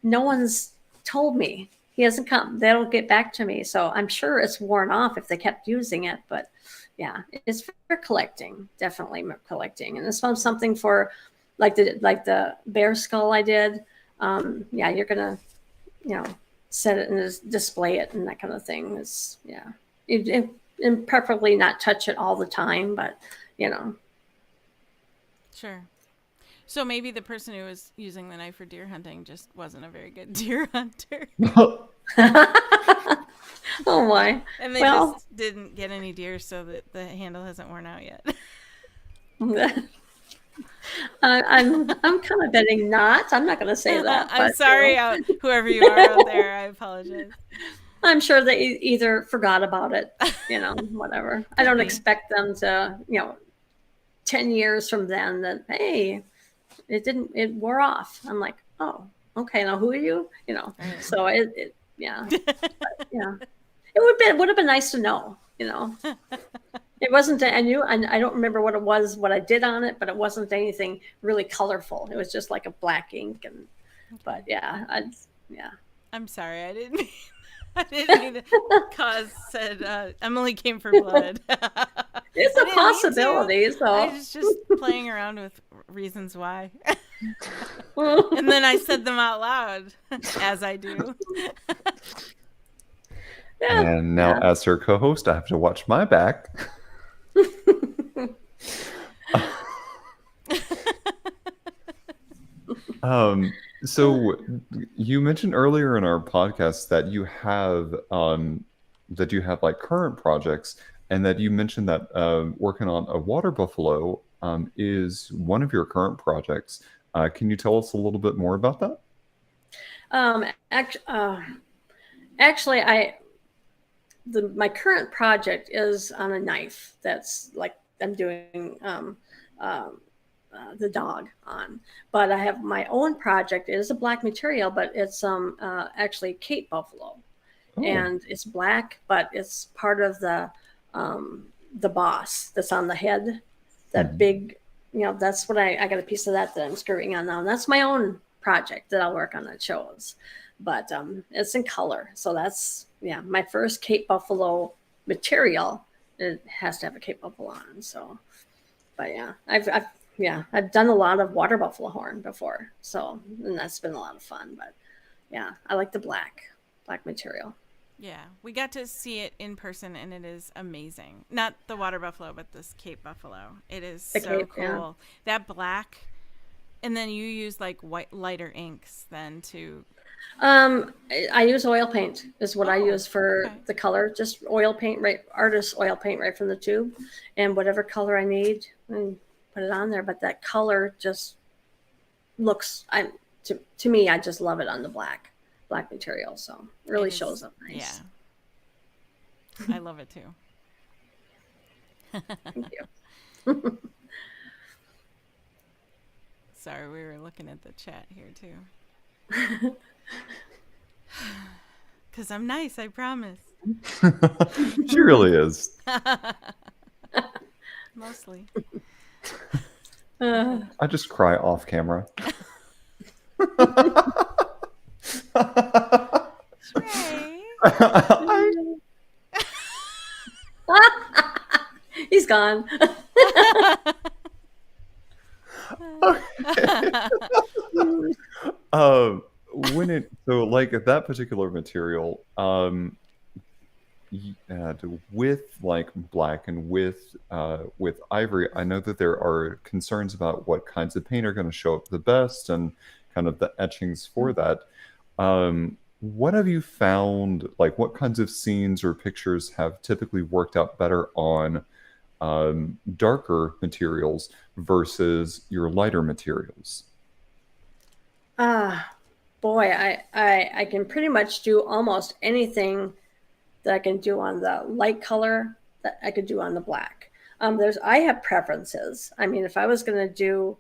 No one's told me. He hasn't come. They don't get back to me. So I'm sure it's worn off if they kept using it. But yeah, it's for collecting, definitely collecting. And this one's something for like the bear skull I did. You're going to, set it and display it and that kind of thing. It's, and preferably not touch it all the time, but, Sure. So maybe the person who was using the knife for deer hunting just wasn't a very good deer hunter. Oh my. And they just didn't get any deer, so that the handle hasn't worn out yet. I'm kind of betting not. I'm not going to say that. I'm sorry, whoever you are out there. I apologize. I'm sure they either forgot about it, whatever. I don't expect them to, 10 years from then that, hey, it wore off. I'm like, oh, okay. Now who are you? So yeah. But, yeah. It would have been nice to know, It wasn't, I don't remember what it was, what I did on it, but it wasn't anything really colorful. It was just like a black ink. But yeah, I'm sorry. I didn't mean to cause said, Emily came for blood. It's a possibility. So I was just playing around with reasons why. And then I said them out loud, as I do. And now, as her co-host, I have to watch my back. So you mentioned earlier in our podcast that you have like current projects, and that you mentioned that working on a water buffalo is one of your current projects. Can you tell us a little bit more about that? Actually, my current project is on a knife that's like I'm doing the dog on, but I have my own project. It is a black material, but it's actually Cape buffalo. Oh. And it's black, but it's part of the boss that's on the head, that big, that's what I got a piece of that I'm screwing on now. And that's my own project that I'll work on that shows, but it's in color. So that's, my first Cape buffalo material. It has to have a Cape buffalo on. So, but I've done a lot of water buffalo horn before. So, and that's been a lot of fun, but I like the black material. Yeah, we got to see it in person, and it is amazing. Not the water buffalo, but this Cape buffalo. It is so cool. Yeah. That black, and then you use like lighter inks then to. I use oil paint is what I use for the color. Just oil paint, artist oil paint right from the tube, and whatever color I need, and put it on there. But that color just looks. To me, I just love it on the black material. So it really shows up nice. Yeah, I love it too. Thank you. Sorry, we were looking at the chat here too. Because I'm nice, I promise. She really is. Mostly. I just cry off camera. Trey. He's gone. So like that particular material, with like black and with ivory, I know that there are concerns about what kinds of paint are going to show up the best and kind of the etchings for that. What have you found, like what kinds of scenes or pictures have typically worked out better on darker materials versus your lighter materials? Boy, I can pretty much do almost anything that I can do on the light color that I could do on the black. I have preferences. I mean, if I was going to do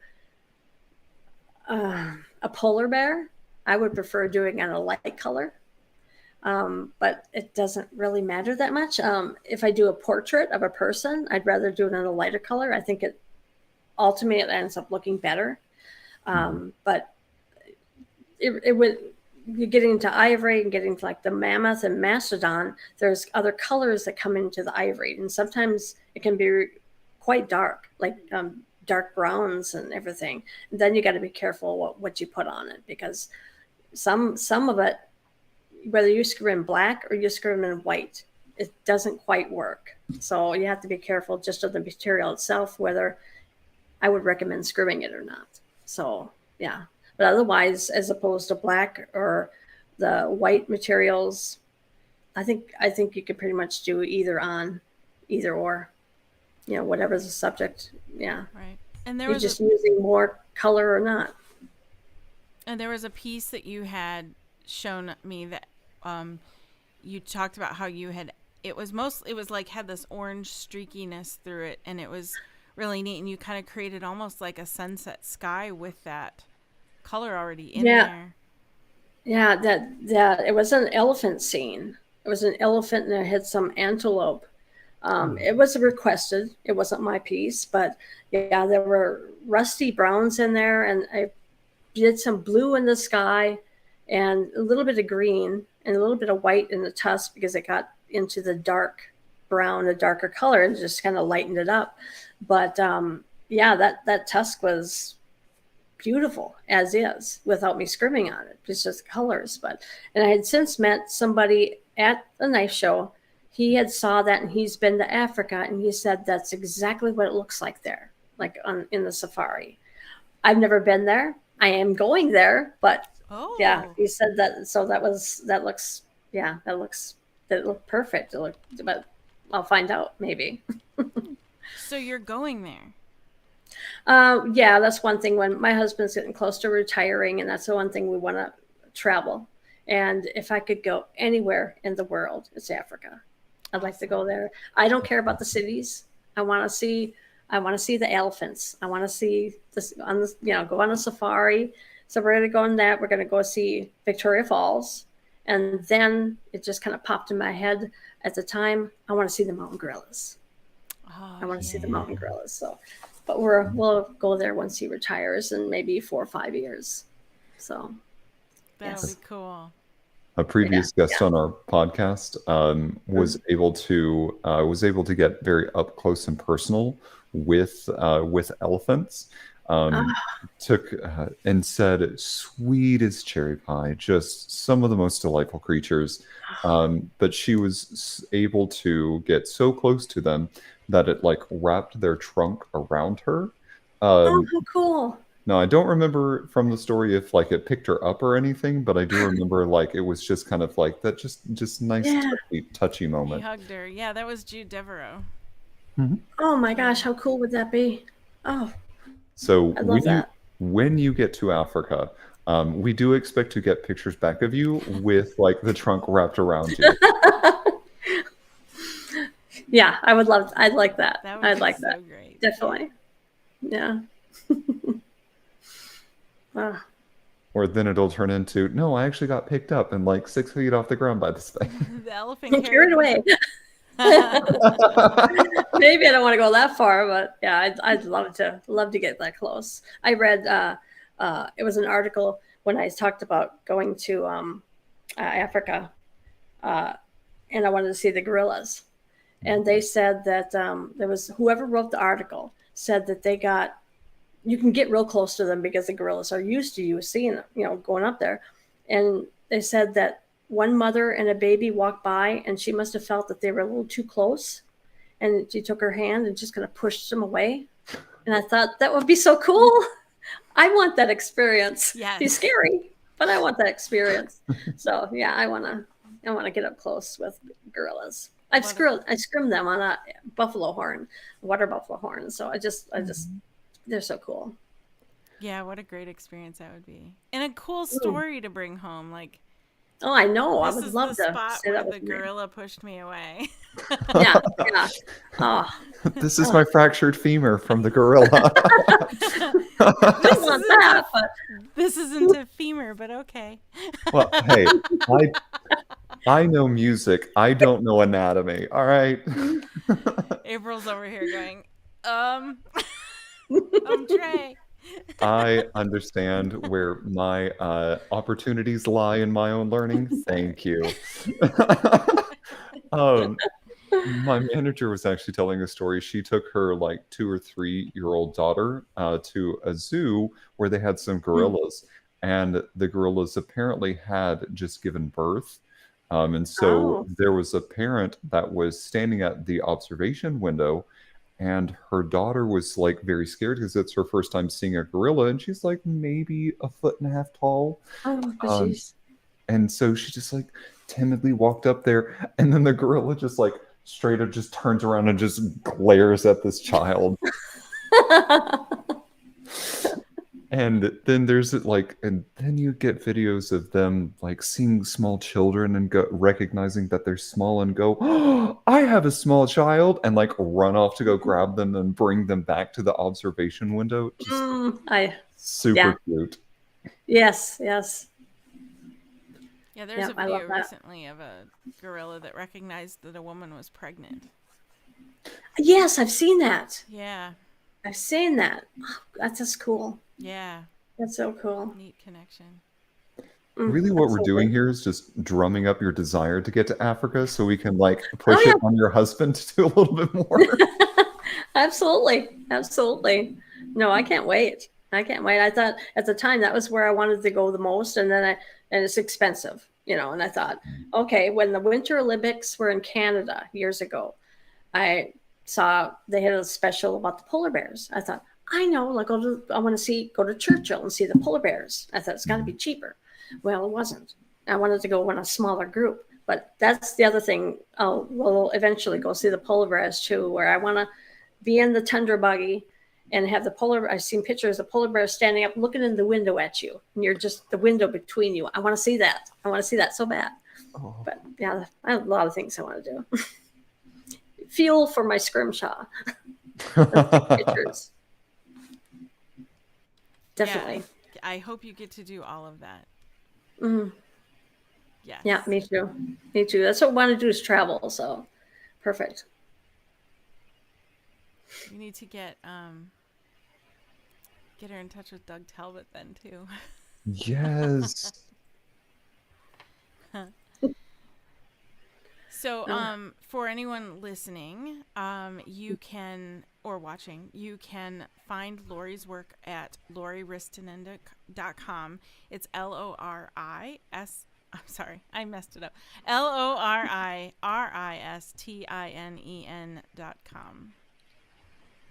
a polar bear, I would prefer doing on a light color. But it doesn't really matter that much. If I do a portrait of a person, I'd rather do it in a lighter color. I think it ultimately ends up looking better. But it would, you're getting into ivory and getting to like the mammoth and mastodon, there's other colors that come into the ivory. And sometimes it can be quite dark, like dark browns and everything. And then you got to be careful what you put on it, because some of it, whether you screw in black or you screw in white, it doesn't quite work. So you have to be careful just of the material itself, whether I would recommend screwing it or not. So yeah, but otherwise, as opposed to black or the white materials, I think you could pretty much do either or, whatever's the subject. Yeah. Right. And you're just using more color or not. And there was a piece that you had shown me that you talked about how you had, it was like had this orange streakiness through it, and it was really neat, and you kind of created almost like a sunset sky with that color already in there. Yeah, that it was an elephant scene. It was an elephant and it had some antelope. It was requested. It wasn't my piece, but yeah, there were rusty browns in there, and I did some blue in the sky and a little bit of green and a little bit of white in the tusk, because it got into the dark brown, a darker color, and just kind of lightened it up. But yeah, that tusk was beautiful as is without me scrimming on it. It's just colors. And I had since met somebody at the knife show. He had saw that, and he's been to Africa, and he said that's exactly what it looks like there, like in the safari. I've never been there. I am going there, but yeah, he said that. So that looked perfect. But I'll find out maybe. So you're going there? Yeah, that's one thing. When my husband's getting close to retiring, and that's the one thing we want to travel. And if I could go anywhere in the world, it's Africa. I'd like to go there. I don't care about the cities. I want to see the elephants. I want to see this go on a safari. So we're going to go on that. We're going to go see Victoria Falls. And then it just kind of popped in my head at the time, I want to see the mountain gorillas. I want to see the mountain gorillas. So, but we'll go there once he retires in maybe 4 or 5 years. So that'll be cool. A previous guest on our podcast was able to get very up close and personal with elephants. Took and said, sweet as cherry pie, just some of the most delightful creatures. But she was able to get so close to them that it like wrapped their trunk around her. How cool! No, I don't remember from the story if like it picked her up or anything, but I do remember like it was just kind of like that, just nice touchy moment. He hugged her. Yeah, that was Jude Devereaux. Mm-hmm. Oh my gosh, how cool would that be? Oh, so when you get to Africa, we do expect to get pictures back of you with like the trunk wrapped around you. Yeah, I'd like that. I'd like so that. Great. Definitely. Yeah. Or then it'll turn into, no, I actually got picked up and like 6 feet off the ground by this thing. The elephant carried away. Maybe I don't want to go that far, but yeah, I'd love to get that close. I read it was an article when I talked about going to Africa, and I wanted to see the gorillas, and they said that there was whoever wrote the article said that you can get real close to them because the gorillas are used to you seeing them, going up there, and they said that one mother and a baby walked by, and she must have felt that they were a little too close, and she took her hand and just kind of pushed them away. And I thought that would be so cool. I want that experience. Yes. It's scary, but I want that experience. So yeah, I want to get up close with gorillas. I scrimmed them on a buffalo horn, water buffalo horn. So I just they're so cool. Yeah, what a great experience that would be, and a cool story to bring home. Like, oh, I know. I would love to spot say where that the gorilla pushed me away. Yeah. Oh, this is my fractured femur from the gorilla. This isn't a femur, but okay. Well, hey, I know music. I don't know anatomy. All right. April's over here going, Trey. I understand where my opportunities lie in my own learning. Thank you. um, my manager was actually telling a story. She took her like 2 or 3 year old daughter to a zoo where they had some gorillas, and the gorillas apparently had just given birth. And so Oh. there was a parent that was standing at the observation window, and her daughter was like very scared because it's her first time seeing a gorilla, and she's like maybe a foot and a half tall. Oh, Um, jeez. and so she just like timidly walked up there, and then the gorilla just like straight up just turns around and just glares at this child. And then there's like, and then you get videos of them like seeing small children and go recognizing that they're small and go, oh, I have a small child, and like run off to go grab them and bring them back to the observation window. Just Yeah. super cute. Yes. Yeah, there's a I love video that. recently of a gorilla that recognized that a woman was pregnant. Yes, I've seen that. Yeah, I've seen that. Oh, that's just cool. yeah, That's so cool. neat connection. Really, what we're doing Absolutely. here is just drumming up your desire to get to Africa so we can like push yeah. it on your husband to do a little bit more. Absolutely. No, I can't wait. I thought at the time that was where I wanted to go the most, and it's expensive, and I thought, okay, when the Winter Olympics were in Canada years ago, I saw they had a special about the polar bears. I thought, I know, like I want to go to Churchill and see the polar bears. I thought it's got to be cheaper. Well, it wasn't. I wanted to go in a smaller group, but that's the other thing. We'll eventually go see the polar bears too, where I want to be in the tundra buggy and have I've seen pictures of polar bears standing up, looking in the window at you, and you're just the window between you. I want to see that. I want to see that so bad. Oh. But yeah, I have a lot of things I want to do. Fuel for my scrimshaw. Pictures. Definitely. Yeah, I hope you get to do all of that. Yes. Yeah, me too. Me too. That's what I want to do is travel. So perfect. You need to get her in touch with Doug Talbot then too. Yes. So, for anyone listening, you can, or watching, you can find Lori's work at LoriRistinen.com. It's LORIS. I'm sorry, I messed it up. LORIRISTINEN.com.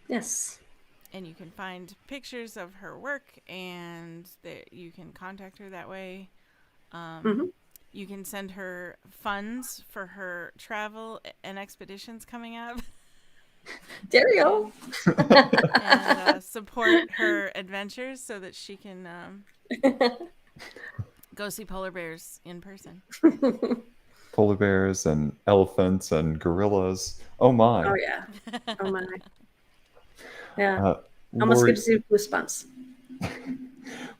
Yes. And you can find pictures of her work, and you can contact her that way. You can send her funds for her travel and expeditions coming up. There you go. And support her adventures so that she can go see polar bears in person. Polar bears and elephants and gorillas. Oh my. Oh yeah. Oh my. Yeah. Almost Lori, gives you goosebumps.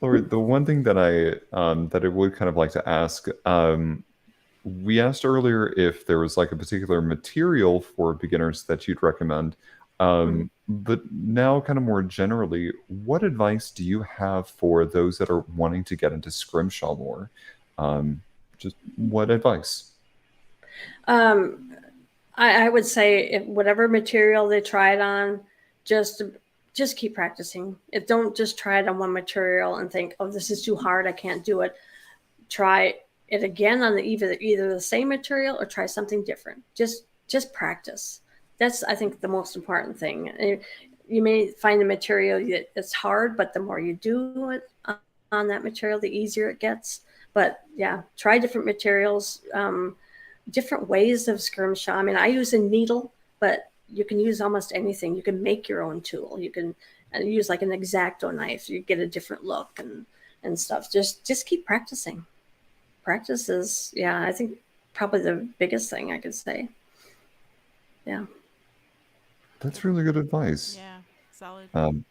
Lori, the one thing that I would kind of like to ask, we asked earlier if there was like a particular material for beginners that you'd recommend. But now kind of more generally, what advice do you have for those that are wanting to get into scrimshaw more? Just what advice? I would say if whatever material they try it on, just keep practicing. Don't just try it on one material and think, oh, this is too hard, I can't do it. Try it again on either the same material or try something different. Just practice. That's, I think, the most important thing. You may find a material that's hard, but the more you do it on that material, the easier it gets. But yeah, try different materials, different ways of scrimshaw. I mean, I use a needle, but you can use almost anything. You can make your own tool. You can use like an X-Acto knife. You get a different look and stuff. Just keep practicing. Practice is, yeah, I think probably the biggest thing I could say. Yeah. That's really good advice. Yeah, solid. I'm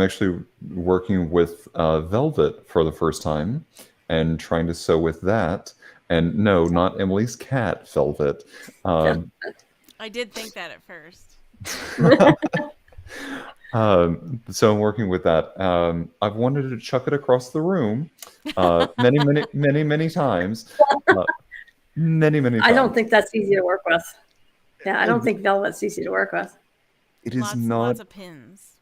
actually working with velvet for the first time and trying to sew with that. And no, not Emily's cat velvet. I did think that at first. So I'm working with that. I've wanted to chuck it across the room many times. Many times. I don't think that's easy to work with. Yeah, I don't think velvet's easy to work with. It is Lots not. of pins.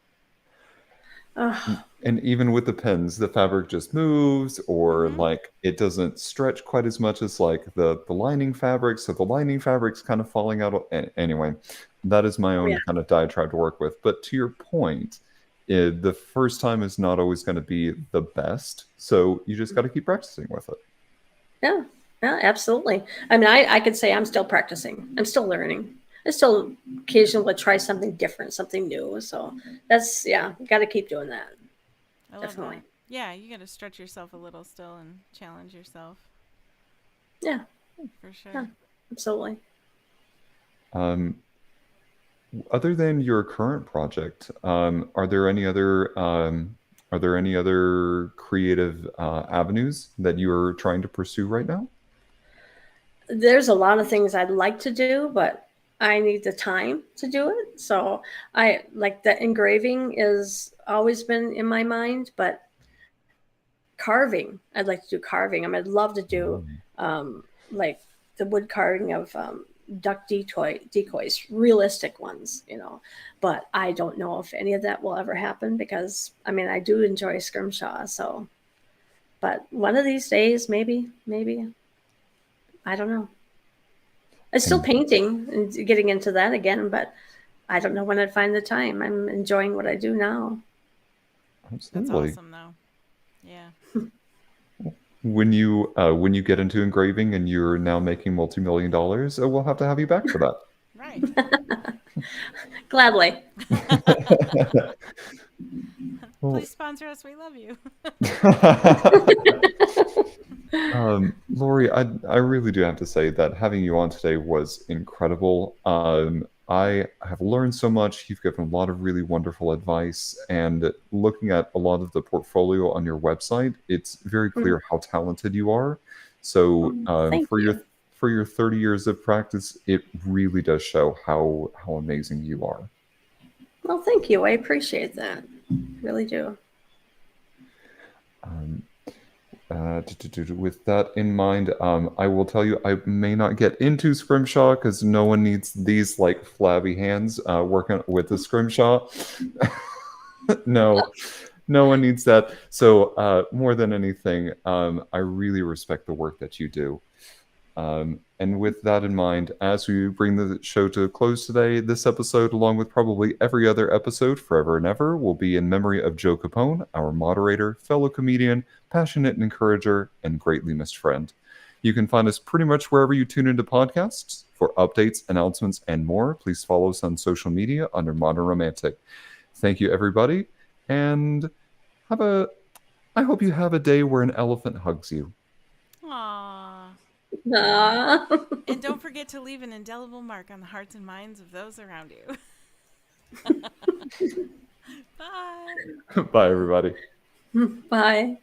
And even with the pins, the fabric just moves, or like it doesn't stretch quite as much as like the lining fabric. So the lining fabric's kind of falling out. Anyway, that is my own kind of diatribe to work with. But to your point, the first time is not always going to be the best. So you just got to keep practicing with it. Yeah, absolutely. I mean, I could say I'm still practicing. I'm still learning. I still occasionally try something different, something new. So that's, you got to keep doing that. I love that. Yeah, you got to stretch yourself a little still and challenge yourself. Yeah. For sure. Yeah, absolutely. Other than your current project, are there any other creative avenues that you are trying to pursue right now? There's a lot of things I'd like to do, but I need the time to do it. So I like the engraving is always been in my mind, but carving, I'd like to do carving. I mean, I'd love to do like the wood carving of duck decoys, realistic ones, but I don't know if any of that will ever happen because I mean, I do enjoy scrimshaw. So, but one of these days, maybe, I don't know. I'm still painting and getting into that again, but I don't know when I'd find the time. I'm enjoying what I do now. Absolutely. That's awesome, though. Yeah. When you get into engraving and you're now making multi-million dollars, we'll have to have you back for that. Right. Gladly. Please sponsor us. We love you. Lori, I really do have to say that having you on today was incredible. I have learned so much. You've given a lot of really wonderful advice, and looking at a lot of the portfolio on your website, it's very clear how talented you are. So for your 30 years of practice, it really does show how amazing you are. Well, thank you. I appreciate that. Really do. With that in mind, I will tell you I may not get into scrimshaw because no one needs these like flabby hands working with the scrimshaw. No one needs that. So more than anything, I really respect the work that you do. And with that in mind, as we bring the show to a close today, this episode, along with probably every other episode forever and ever, will be in memory of Joe Capone, our moderator, fellow comedian, passionate encourager, and greatly missed friend. You can find us pretty much wherever you tune into podcasts. For updates, announcements, and more, please follow us on social media under Modern Romantic. Thank you, everybody, and I hope you have a day where an elephant hugs you. Aww. And don't forget to leave an indelible mark on the hearts and minds of those around you. Bye. Bye, everybody. Bye.